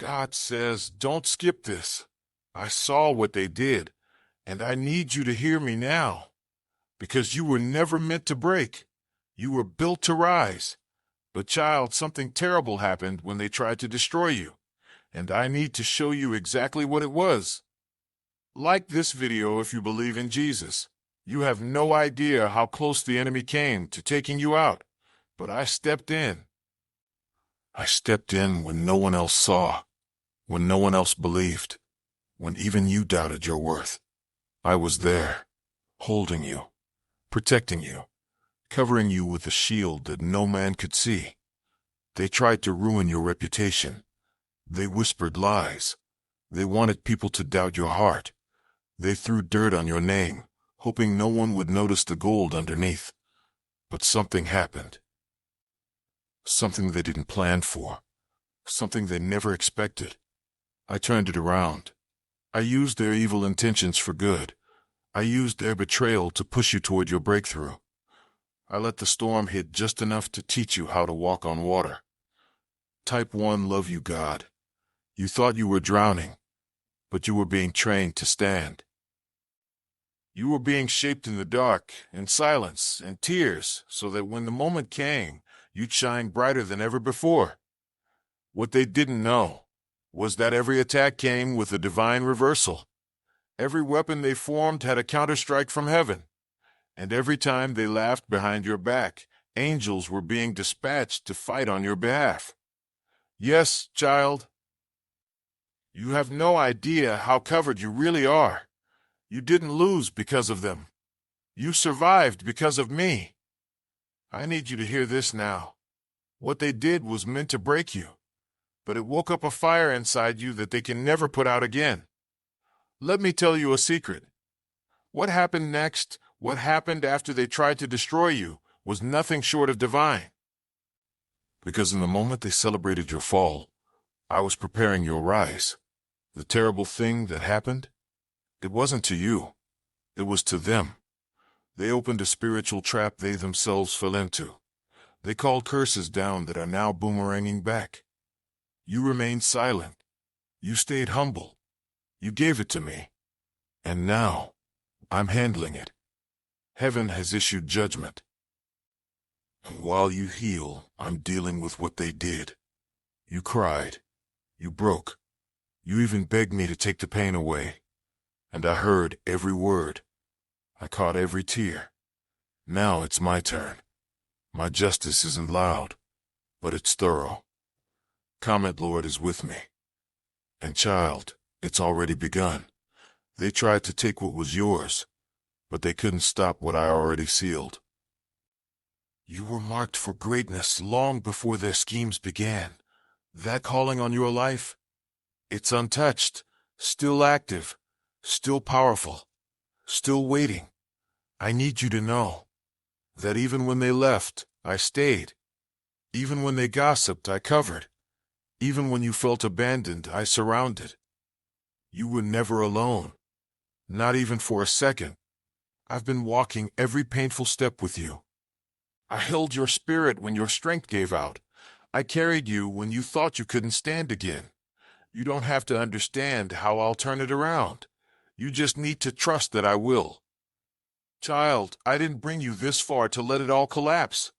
God says, don't skip this. I saw what they did, and I need you to hear me now, because you were never meant to break. You were built to rise. But child, something terrible happened when they tried to destroy you, and I need to show you exactly what it was. Like this video if you believe in Jesus. You have no idea how close the enemy came to taking you out, but I stepped in. I stepped in when no one else saw, when no one else believed, when even you doubted your worth. I was there, holding you, protecting you, covering you with a shield that no man could see. They tried to ruin your reputation. They whispered lies. They wanted people to doubt your heart. They threw dirt on your name, hoping no one would notice the gold underneath. But something happened. Something they didn't plan for. Something they never expected. I turned it around. I used their evil intentions for good. I used their betrayal to push you toward your breakthrough. I let the storm hit just enough to teach you how to walk on water. Type 1 love you, God. You thought you were drowning, but you were being trained to stand. You were being shaped in the dark, in silence, and tears, so that when the moment came, you'd shine brighter than ever before. What they didn't know was that every attack came with a divine reversal. Every weapon they formed had a counterstrike from heaven. And every time they laughed behind your back, angels were being dispatched to fight on your behalf. Yes, child, you have no idea how covered you really are. You didn't lose because of them. You survived because of me. I need you to hear this now. What they did was meant to break you, but it woke up a fire inside you that they can never put out again. Let me tell you a secret. What happened next, what happened after they tried to destroy you, was nothing short of divine. Because in the moment they celebrated your fall, I was preparing your rise. The terrible thing that happened, it wasn't to you. It was to them. They opened a spiritual trap they themselves fell into. They called curses down that are now boomeranging back. You remained silent. You stayed humble. You gave it to me. And now, I'm handling it. Heaven has issued judgment. And while you heal, I'm dealing with what they did. You cried. You broke. You even begged me to take the pain away. And I heard every word. I caught every tear. Now it's my turn. My justice isn't loud, but it's thorough. Comment Lord is with me. And child, it's already begun. They tried to take what was yours, but they couldn't stop what I already sealed. You were marked for greatness long before their schemes began. That calling on your life, it's untouched, still active, still powerful, still waiting. I need you to know that even when they left, I stayed. Even when they gossiped, I covered. Even when you felt abandoned, I surrounded. You were never alone, not even for a second. I've been walking every painful step with you. I held your spirit when your strength gave out. I carried you when you thought you couldn't stand again. You don't have to understand how I'll turn it around. You just need to trust that I will. Child, I didn't bring you this far to let it all collapse.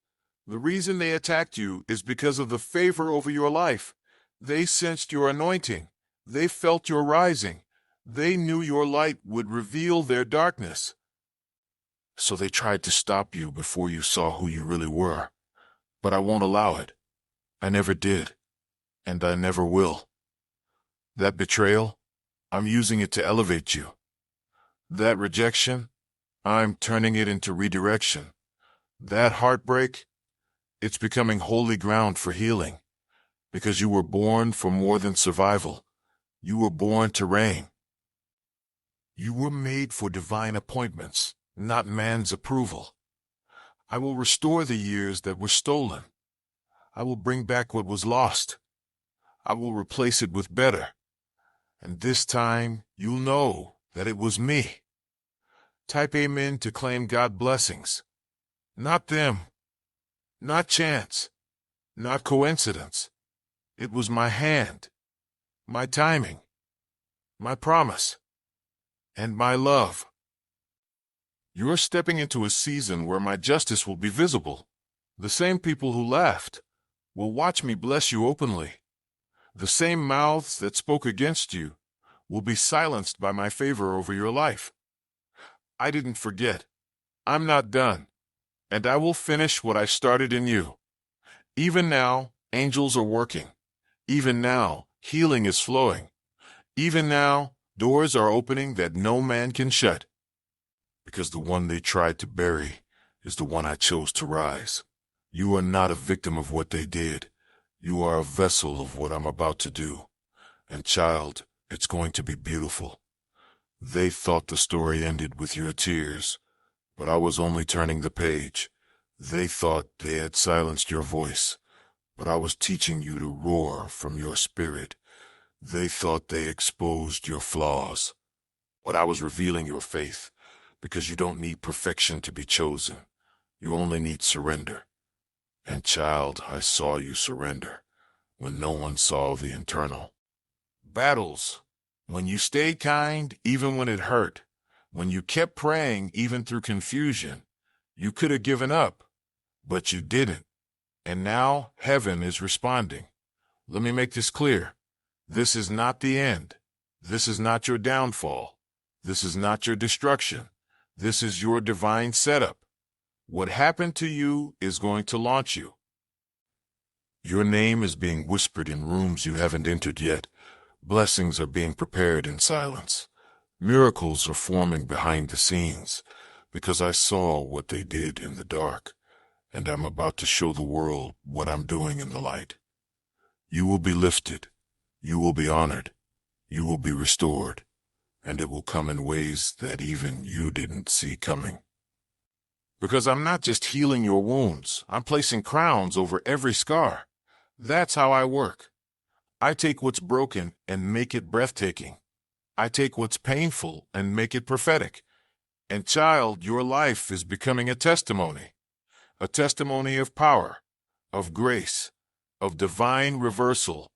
The reason they attacked you is because of the favor over your life. They sensed your anointing. They felt your rising. They knew your light would reveal their darkness. So they tried to stop you before you saw who you really were. But I won't allow it. I never did. And I never will. That betrayal, I'm using it to elevate you. That rejection, I'm turning it into redirection. That heartbreak, it's becoming holy ground for healing. Because you were born for more than survival. You were born to reign. You were made for divine appointments, not man's approval. I will restore the years that were stolen. I will bring back what was lost. I will replace it with better. And this time, you'll know that it was me. Type Amen to claim God's blessings. Not them. Not chance. Not coincidence. It was my hand. my timing, my promise, and my love. You're stepping into a season where my justice will be visible. The same people who laughed will watch me bless you openly. The same mouths that spoke against you will be silenced by my favor over your life. I didn't forget. I'm not done. And I will finish what I started in you. Even now, angels are working. Even now, healing is flowing. Even now, doors are opening that no man can shut. Because the one they tried to bury is the one I chose to rise. You are not a victim of what they did. You are a vessel of what I'm about to do. And child, it's going to be beautiful. They thought the story ended with your tears, but I was only turning the page. They thought they had silenced your voice, but I was teaching you to roar from your spirit. They thought they exposed your flaws, but I was revealing your faith, because you don't need perfection to be chosen. You only need surrender. And child, I saw you surrender when no one saw the internal. Battles, when you stayed kind even when it hurt, when you kept praying even through confusion, you could have given up, but you didn't. And now heaven is responding. Let me make this clear. This is not the end. This is not your downfall. This is not your destruction. This is your divine setup. What happened to you is going to launch you. Your name is being whispered in rooms you haven't entered yet. Blessings are being prepared in silence. Miracles are forming behind the scenes, because I saw what they did in the dark, and I'm about to show the world what I'm doing in the light. You will be lifted. You will be honored. You will be restored, and it will come in ways that even you didn't see coming. Because I'm not just healing your wounds, I'm placing crowns over every scar. That's how I work. I take what's broken and make it breathtaking. I take what's painful and make it prophetic. And child, your life is becoming a testimony of power, of grace, of divine reversal,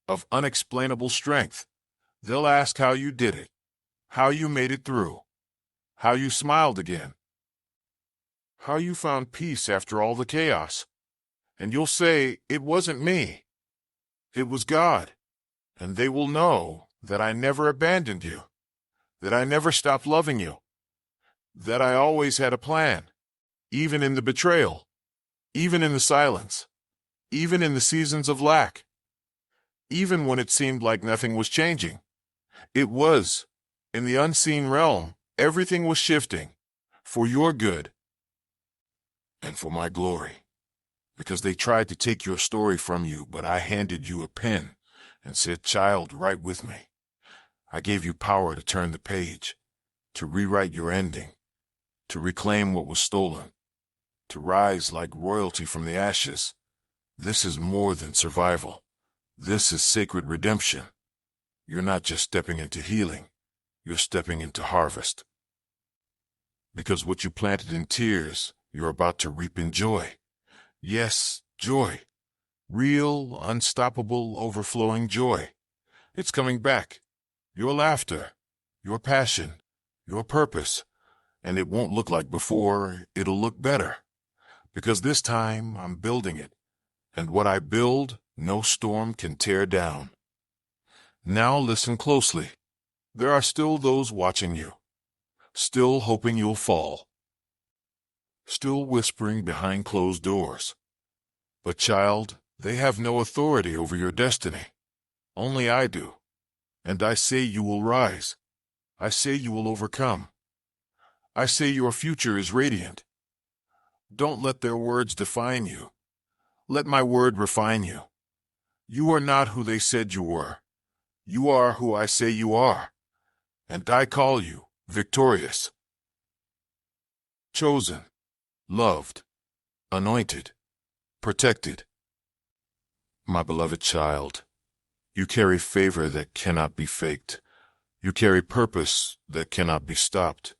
of unexplainable strength. They'll ask how you did it, how you made it through, how you smiled again, how you found peace after all the chaos. And you'll say, it wasn't me. It was God. And they will know that I never abandoned you, that I never stopped loving you, that I always had a plan, even in the betrayal, even in the silence, even in the seasons of lack, even when it seemed like nothing was changing. It was, in the unseen realm, everything was shifting for your good and for my glory. Because they tried to take your story from you, but I handed you a pen and said, child, write with me. I gave you power to turn the page, to rewrite your ending, to reclaim what was stolen, to rise like royalty from the ashes. This is more than survival. This is sacred redemption. You're not just stepping into healing, you're stepping into harvest. Because what you planted in tears, you're about to reap in joy. Yes, joy. Real, unstoppable, overflowing joy. It's coming back. Your laughter, your passion, your purpose. And it won't look like before, it'll look better. Because this time, I'm building it. And what I build, no storm can tear down. Now listen closely. There are still those watching you. Still hoping you'll fall. Still whispering behind closed doors. But child, they have no authority over your destiny. Only I do. And I say you will rise. I say you will overcome. I say your future is radiant. Don't let their words define you. Let my word refine you. You are not who they said you were. You are who I say you are. And I call you victorious. Chosen. Loved. Anointed. Protected. My beloved child, you carry favor that cannot be faked. You carry purpose that cannot be stopped.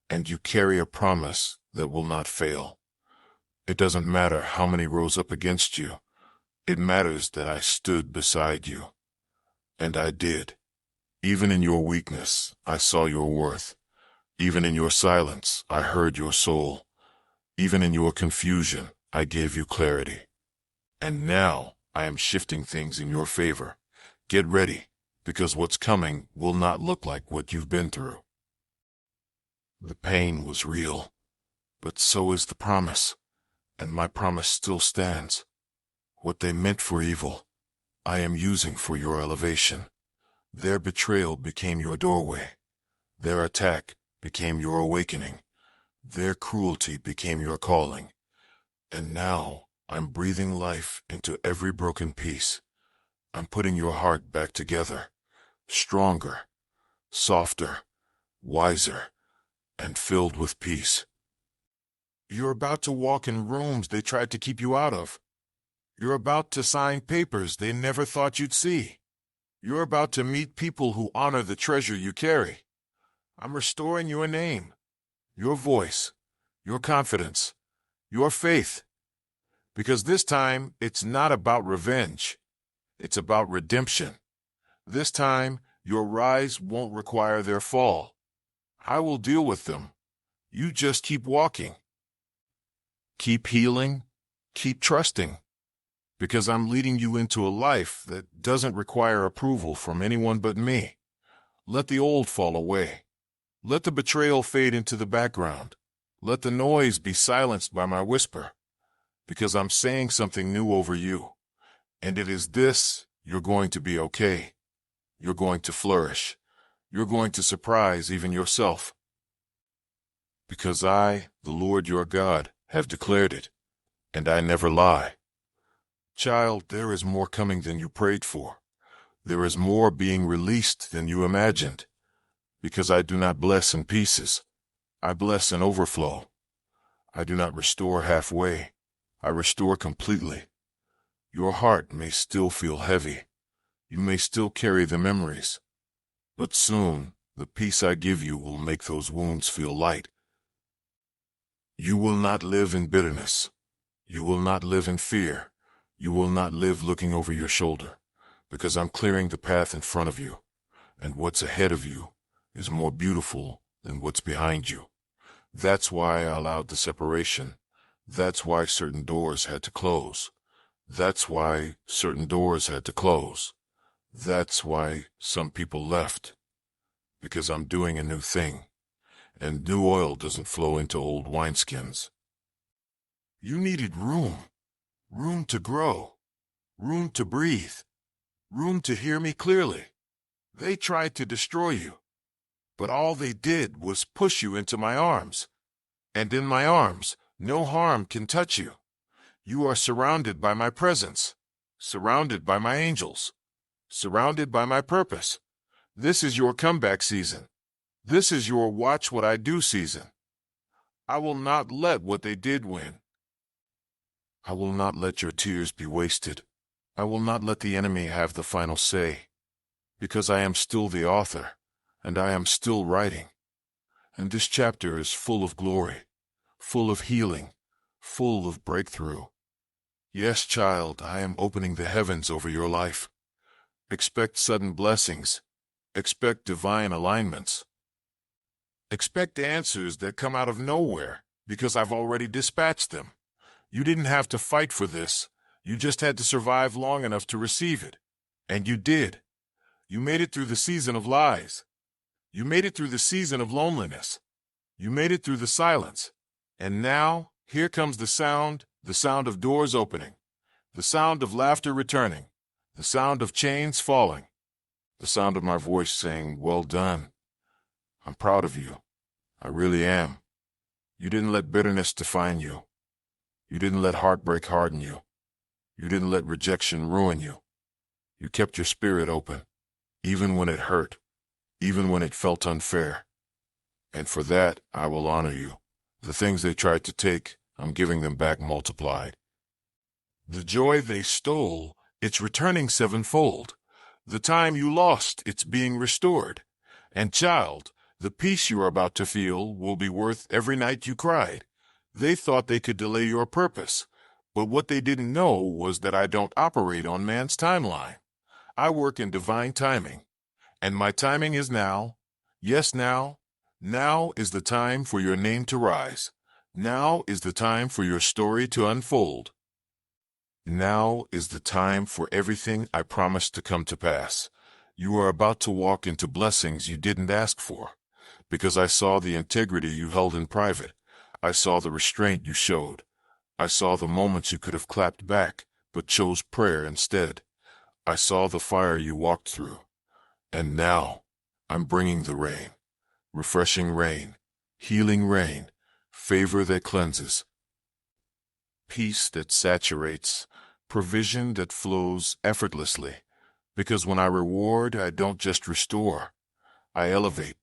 And you carry a promise that will not fail. It doesn't matter how many rose up against you. It matters that I stood beside you. And I did. Even in your weakness, I saw your worth. Even in your silence, I heard your soul. Even in your confusion, I gave you clarity. And now, I am shifting things in your favor. Get ready, because what's coming will not look like what you've been through. The pain was real, but so is the promise, and my promise still stands. What they meant for evil, I am using for your elevation. Their betrayal became your doorway. Their attack became your awakening. Their cruelty became your calling. And now, I'm breathing life into every broken piece. I'm putting your heart back together, stronger, softer, wiser, and filled with peace. You're about to walk in rooms they tried to keep you out of. You're about to sign papers they never thought you'd see. You're about to meet people who honor the treasure you carry. I'm restoring your name, your voice, your confidence, your faith. Because this time, it's not about revenge. It's about redemption. This time, your rise won't require their fall. I will deal with them. You just keep walking. Keep healing. Keep trusting. Because I'm leading you into a life that doesn't require approval from anyone but me. Let the old fall away. Let the betrayal fade into the background. Let the noise be silenced by my whisper. Because I'm saying something new over you. And it is this: you're going to be okay. You're going to flourish. You're going to surprise even yourself. Because I, the Lord your God, have declared it, and I never lie. Child, there is more coming than you prayed for. There is more being released than you imagined. Because I do not bless in pieces. I bless in overflow. I do not restore halfway. I restore completely. Your heart may still feel heavy. You may still carry the memories. But soon, the peace I give you will make those wounds feel light. You will not live in bitterness. You will not live in fear. You will not live looking over your shoulder. Because I'm clearing the path in front of you. And what's ahead of you is more beautiful than what's behind you. That's why I allowed the separation. That's why certain doors had to close. That's why certain doors had to close. That's why some people left. Because I'm doing a new thing. And new oil doesn't flow into old wineskins. You needed room. Room to grow. Room to breathe. Room to hear me clearly. They tried to destroy you. But all they did was push you into my arms. And in my arms, no harm can touch you. You are surrounded by my presence. Surrounded by my angels. Surrounded by my purpose. This is your comeback season. This is your watch what I do season. I will not let what they did win. I will not let your tears be wasted. I will not let the enemy have the final say. Because I am still the author, and I am still writing. And this chapter is full of glory, full of healing, full of breakthrough. Yes, child, I am opening the heavens over your life. Expect sudden blessings. Expect divine alignments. Expect answers that come out of nowhere, because I've already dispatched them. You didn't have to fight for this. You just had to survive long enough to receive it. And you did. You made it through the season of lies. You made it through the season of loneliness. You made it through the silence. And now, here comes the sound of doors opening, the sound of laughter returning, the sound of chains falling, the sound of my voice saying, well done. I'm proud of you. I really am. You didn't let bitterness define you. You didn't let heartbreak harden you. You didn't let rejection ruin you. You kept your spirit open, even when it hurt, even when it felt unfair. And for that, I will honor you. The things they tried to take, I'm giving them back multiplied. The joy they stole, it's returning sevenfold. The time you lost, it's being restored. And child, the peace you are about to feel will be worth every night you cried. They thought they could delay your purpose, but what they didn't know was that I don't operate on man's timeline. I work in divine timing, and my timing is now. Yes, now. Now is the time for your name to rise. Now is the time for your story to unfold. Now is the time for everything I promised to come to pass. You are about to walk into blessings you didn't ask for, because I saw the integrity you held in private. I saw the restraint you showed. I saw the moments you could have clapped back, but chose prayer instead. I saw the fire you walked through. And now, I'm bringing the rain. Refreshing rain. Healing rain. Favor that cleanses. Peace that saturates. Provision that flows effortlessly. Because when I reward, I don't just restore. I elevate.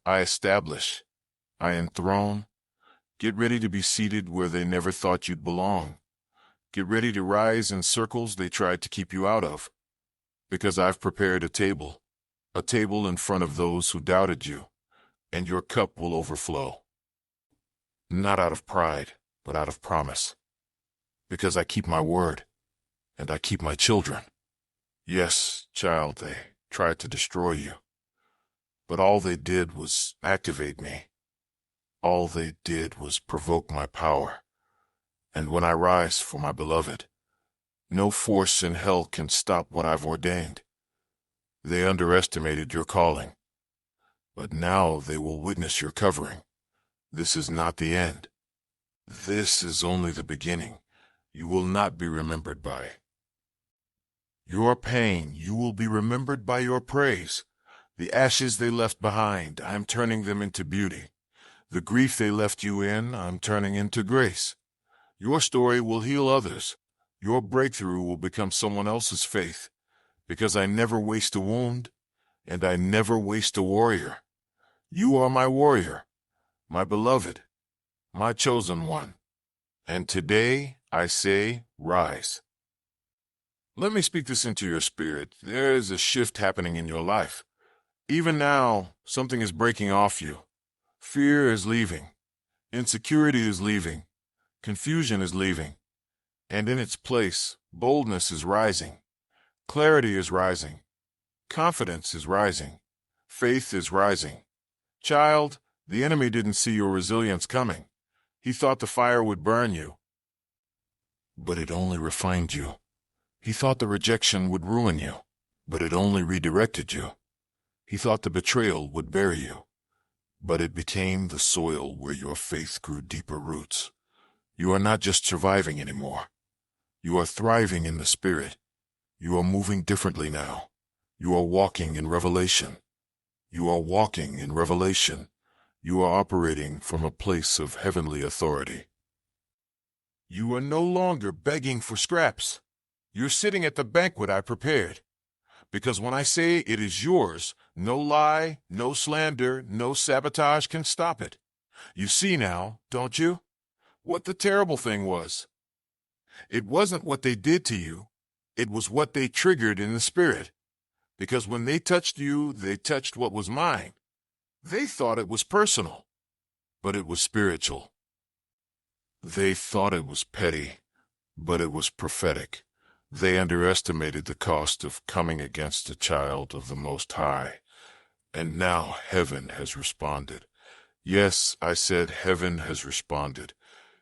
I establish. I enthrone. Get ready to be seated where they never thought you'd belong. Get ready to rise in circles they tried to keep you out of. Because I've prepared a table in front of those who doubted you, and your cup will overflow. Not out of pride, but out of promise. Because I keep my word, and I keep my children. Yes, child, they tried to destroy you, but all they did was activate me. All they did was provoke my power. And when I rise for my beloved, no force in hell can stop what I've ordained. They underestimated your calling, but now they will witness your covering. This is not the end. This is only the beginning. You will not be remembered by your pain. You will be remembered by your praise. The ashes they left behind, I'm turning them into beauty. The grief they left you in, I'm turning into grace. Your story will heal others. Your breakthrough will become someone else's faith. Because I never waste a wound, and I never waste a warrior. You are my warrior, my beloved, my chosen one. And today I say, rise. Let me speak this into your spirit. There is a shift happening in your life. Even now, something is breaking off you. Fear is leaving. Insecurity is leaving. Confusion is leaving. And in its place, boldness is rising. Clarity is rising. Confidence is rising. Faith is rising. Child, the enemy didn't see your resilience coming. He thought the fire would burn you. But it only refined you. He thought the rejection would ruin you. But it only redirected you. He thought the betrayal would bury you. But it became the soil where your faith grew deeper roots. You are not just surviving anymore. You are thriving in the Spirit. You are moving differently now. You are walking in revelation. You are walking in revelation. You are operating from a place of heavenly authority. You are no longer begging for scraps. You're sitting at the banquet I prepared. Because when I say it is yours, no lie, no slander, no sabotage can stop it. You see now, don't you, what the terrible thing was? It wasn't what they did to you. It was what they triggered in the spirit. Because when they touched you, they touched what was mine. They thought it was personal, but it was spiritual. They thought it was petty, but it was prophetic. They underestimated the cost of coming against a child of the Most High. And now heaven has responded. Yes, I said heaven has responded.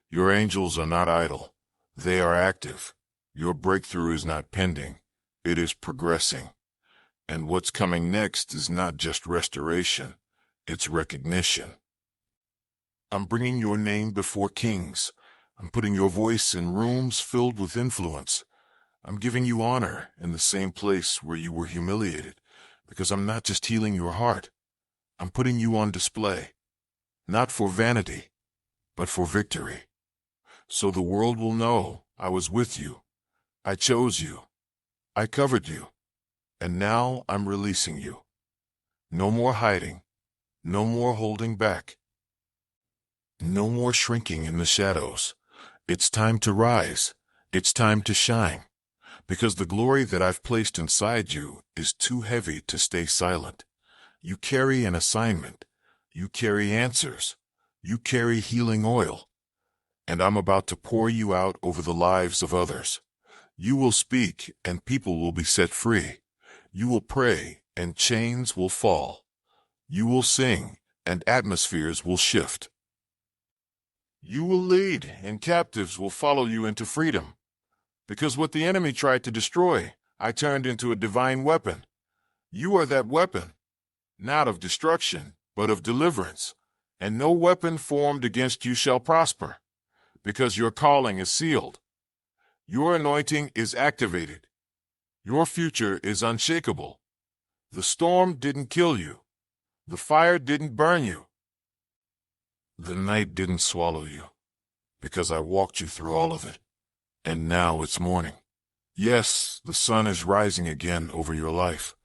Your angels are not idle. They are active. Your breakthrough is not pending. It is progressing. And what's coming next is not just restoration. It's recognition. I'm bringing your name before kings. I'm putting your voice in rooms filled with influence. I'm giving you honor in the same place where you were humiliated, because I'm not just healing your heart. I'm putting you on display, not for vanity, but for victory. So the world will know I was with you. I chose you. I covered you. And now I'm releasing you. No more hiding. No more holding back. No more shrinking in the shadows. It's time to rise. It's time to shine. Because the glory that I've placed inside you is too heavy to stay silent. You carry an assignment. You carry answers. You carry healing oil. And I'm about to pour you out over the lives of others. You will speak, and people will be set free. You will pray, and chains will fall. You will sing, and atmospheres will shift. You will lead, and captives will follow you into freedom. Because what the enemy tried to destroy, I turned into a divine weapon. You are that weapon, not of destruction, but of deliverance. And no weapon formed against you shall prosper, because your calling is sealed. Your anointing is activated. Your future is unshakable. The storm didn't kill you. The fire didn't burn you. The night didn't swallow you, because I walked you through all of it. And now it's morning. Yes, the sun is rising again over your life.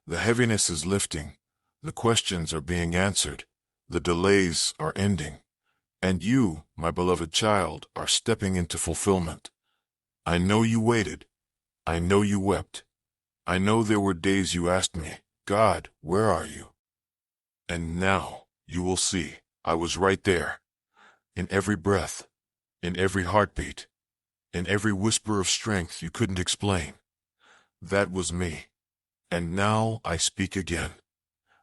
The heaviness is lifting. The questions are being answered. The delays are ending. And you, my beloved child, are stepping into fulfillment. I know you waited. I know you wept. I know there were days you asked me, God, where are you? And now you will see, I was right there. In every breath, in every heartbeat, in every whisper of strength you couldn't explain. That was me. And now I speak again.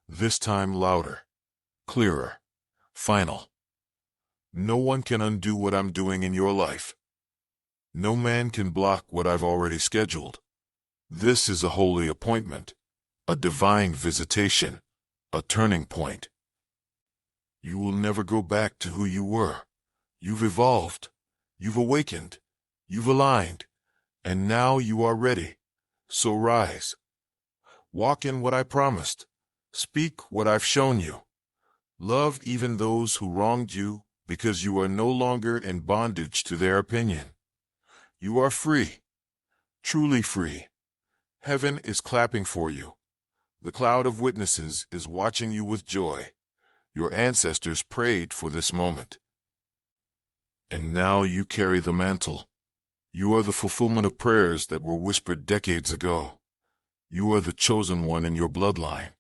This time louder, clearer, final. No one can undo what I'm doing in your life. No man can block what I've already scheduled. This is a holy appointment, a divine visitation, a turning point. You will never go back to who you were. You've evolved. You've awakened. You've aligned. And now you are ready. So rise. Walk in what I promised. Speak what I've shown you. Love even those who wronged you, because you are no longer in bondage to their opinion. You are free. Truly free. Heaven is clapping for you. The cloud of witnesses is watching you with joy. Your ancestors prayed for this moment. And now you carry the mantle. You are the fulfillment of prayers that were whispered decades ago. You are the chosen one in your bloodline,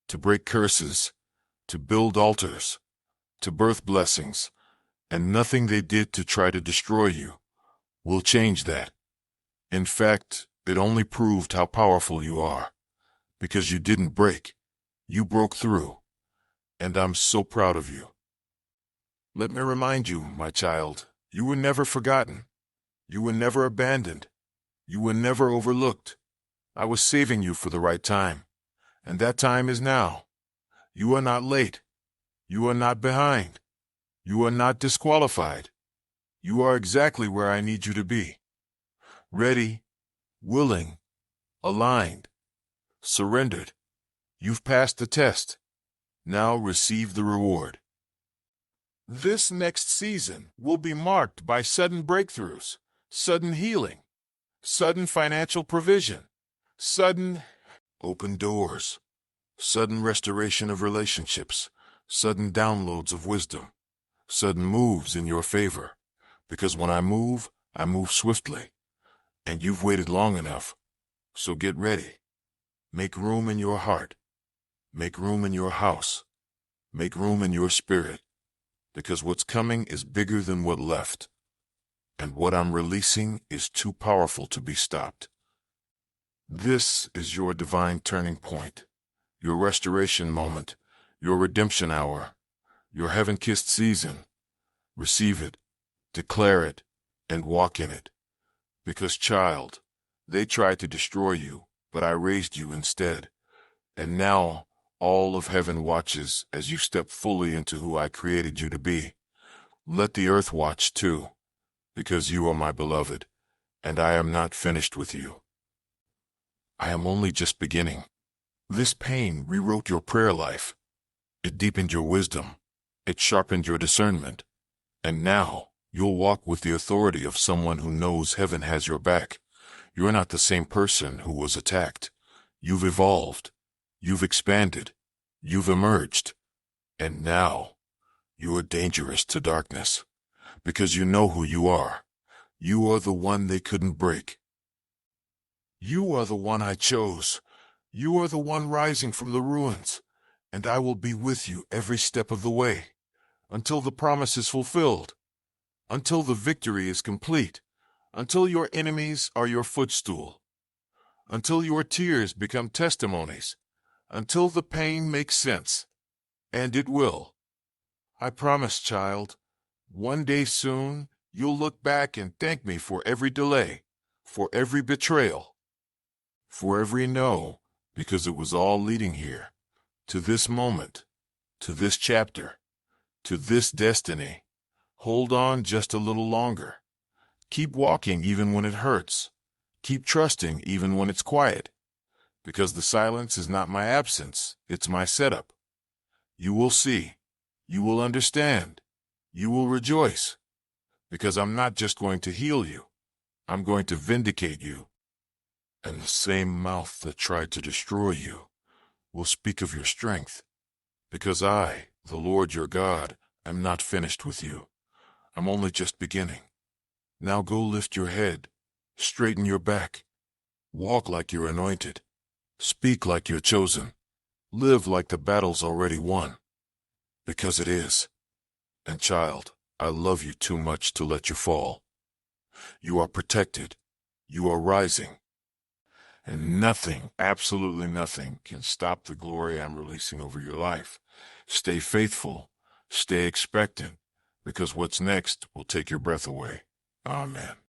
to break curses, to build altars, to birth blessings, and nothing they did to try to destroy you will change that. In fact, it only proved how powerful you are, because you didn't break. You broke through, and I'm so proud of you. Let me remind you, my child, you were never forgotten. You were never abandoned. You were never overlooked. I was saving you for the right time, and that time is now. You are not late. You are not behind. You are not disqualified. You are exactly where I need you to be. Ready, willing, aligned, surrendered. You've passed the test. Now receive the reward. This next season will be marked by sudden breakthroughs, sudden healing, sudden financial provision, sudden open doors, sudden restoration of relationships, sudden downloads of wisdom, sudden moves in your favor. Because when I move swiftly. And you've waited long enough. So get ready. Make room in your heart. Make room in your house. Make room in your spirit. Because what's coming is bigger than what left. And what I'm releasing is too powerful to be stopped. This is your divine turning point, your restoration moment, your redemption hour, your heaven-kissed season. Receive it, declare it, and walk in it. Because, child, they tried to destroy you, but I raised you instead. And now all of heaven watches as you step fully into who I created you to be. Let the earth watch too, because you are my beloved, and I am not finished with you. I am only just beginning. This pain rewrote your prayer life. It deepened your wisdom. It sharpened your discernment. And now you'll walk with the authority of someone who knows heaven has your back. You're not the same person who was attacked. You've evolved. You've expanded. You've emerged. And now you are dangerous to darkness, because you know who you are. You are the one they couldn't break. You are the one I chose. You are the one rising from the ruins, and I will be with you every step of the way, until the promise is fulfilled, until the victory is complete, until your enemies are your footstool, until your tears become testimonies, until the pain makes sense. And it will. I promise, child. One day soon, you'll look back and thank me for every delay, for every betrayal, for every no, because it was all leading here, to this moment, to this chapter, to this destiny. Hold on just a little longer. Keep walking even when it hurts. Keep trusting even when it's quiet, because the silence is not my absence, it's my setup. You will see. You will understand. You will rejoice, because I'm not just going to heal you. I'm going to vindicate you. And the same mouth that tried to destroy you will speak of your strength, because I, the Lord your God, am not finished with you. I'm only just beginning. Now go lift your head, straighten your back, walk like you're anointed, speak like you're chosen, live like the battle's already won, because it is. And child, I love you too much to let you fall. You are protected. You are rising. And nothing, absolutely nothing, can stop the glory I'm releasing over your life. Stay faithful. Stay expectant, because what's next will take your breath away. Amen.